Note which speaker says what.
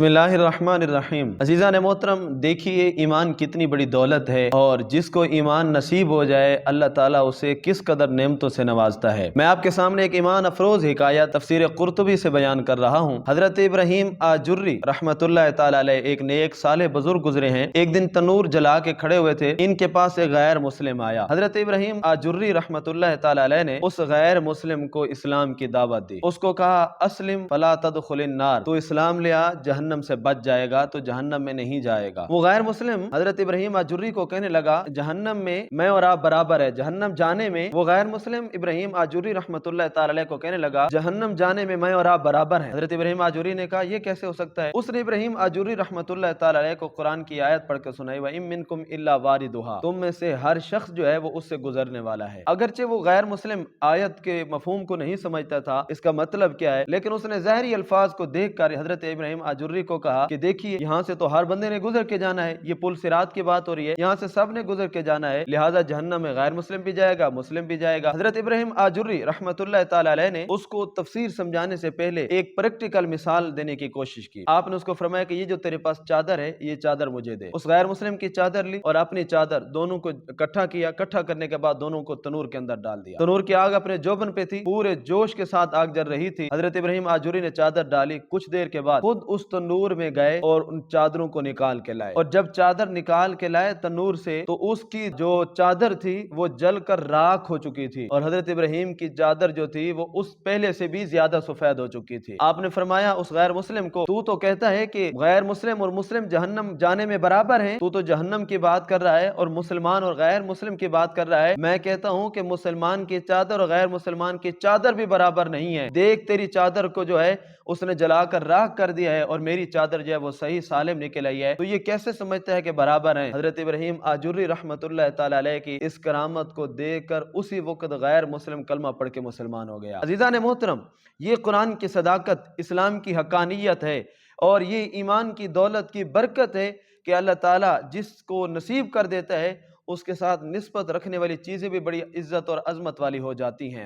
Speaker 1: بسم اللہ الرحمن الرحیم۔ عزیزان محترم، دیکھیے ایمان کتنی بڑی دولت ہے، اور جس کو ایمان نصیب ہو جائے اللہ تعالیٰ اسے کس قدر نعمتوں سے نوازتا ہے۔ میں آپ کے سامنے ایک ایمان افروز حکایت تفسیر قرطبی سے بیان کر رہا ہوں۔ حضرت ابراہیم آجری رحمۃ اللہ تعالیٰ علیہ ایک نیک صالح بزرگ گزرے ہیں۔ ایک دن تنور جلا کے کھڑے ہوئے تھے، ان کے پاس ایک غیر مسلم آیا۔ حضرت ابراہیم آجری رحمۃ اللہ تعالیٰ علیہ نے اس غیر مسلم کو اسلام کی دعوت دی۔ اس کو کہا اسلم فلا تدخل النار، تو اسلام لیا جہنم سے بچ جائے گا، تو جہنم میں نہیں جائے گا۔ وہ غیر مسلم حضرت ابراہیم آجری کو کہنے لگا جہنم میں میں اور آپ برابر ہے، جہنم جانے میں۔ وہ غیر مسلم ابراہیم آجری رحمۃ اللہ تعالی علیہ کو کہنے لگا جہنم جانے میں میں اور آپ برابر ہیں۔ حضرت ابراہیم آجری نے کہا یہ کیسے ہو سکتا ہے؟ اس نے ابراہیم آجری رحمۃ اللہ تعالی علیہ کو قرآن کی آیت پڑھ کے سنائی، وَإِن مِّنكُمْ إِلَّا وَارِدُهَا، تم میں سے ہر شخص جو ہے وہ اس سے گزرنے والا ہے۔ اگرچہ وہ غیر مسلم آیت کے مفہوم کو نہیں سمجھتا تھا، اس کا مطلب کیا ہے، لیکن اس نے ظاہری الفاظ کو دیکھ کر حضرت ابراہیم آجری کو کہا کہ دیکھیے یہاں سے تو ہر بندے نے گزر کے جانا ہے، یہ پل صراط کی بات ہو رہی ہے، یہاں سے سب نے گزر کے جانا ہے، لہٰذا جہنم میں غیر مسلم بھی جائے گا، مسلم بھی جائے گا۔ حضرت ابراہیم آجری رحمۃ اللہ تعالی علیہ نے اس کو تفسیر سمجھانے سے پہلے ایک پریکٹیکل مثال دینے کی کوشش کی۔ آپ نے اس کو فرمایا کہ یہ جو تیرے پاس چادر ہے یہ چادر مجھے دے۔ اس غیر مسلم کی چادر لی اور اپنی چادر دونوں کو اکٹھا کیا، اکٹھا کرنے کے بعد دونوں کو تنور کے اندر ڈال دیا۔ تنور کی آگ اپنے جوبن پہ تھی، پورے جوش کے ساتھ آگ جل رہی تھی۔ حضرت ابراہیم آجری نے چادر ڈالی، کچھ دیر کے بعد خود اس تنور میں گئے اور ان چادروں کو نکال کے لائے، اور جب چادر نکال کے لائے تنور سے تو اس کی جو چادر تھی وہ جل کر راکھ ہو چکی تھی، اور حضرت ابراہیم کی چادر جو تھی وہ اس پہلے سے بھی زیادہ سفید ہو چکی تھی۔ آپ نے فرمایا اس غیر مسلم کو تو کہتا ہے کہ غیر مسلم اور مسلم جہنم جانے میں برابر ہیں، تو جہنم کی بات کر رہا ہے اور مسلمان اور غیر مسلم کی بات کر رہا ہے۔ میں کہتا ہوں کہ مسلمان کی چادر اور غیر مسلمان کی چادر بھی برابر نہیں ہے۔ دیکھ تیری چادر کو جو ہے اس نے جلا کر راکھ کر دیا ہے، اور میری چادر جو ہے وہ صحیح سالم نکل آئی ہے، تو یہ کیسے سمجھتا ہے کہ برابر ہیں؟ حضرت ابراہیم آجری رحمۃ اللہ تعالی علیہ کی اس کرامت کو دیکھ کر اسی وقت غیر مسلم کلمہ پڑھ کے مسلمان ہو گیا۔ عزیزان محترم، یہ قرآن کی صداقت، اسلام کی حقانیت ہے، اور یہ ایمان کی دولت کی برکت ہے کہ اللہ تعالیٰ جس کو نصیب کر دیتا ہے اس کے ساتھ نسبت رکھنے والی چیزیں بھی بڑی عزت اور عظمت والی ہو جاتی ہیں۔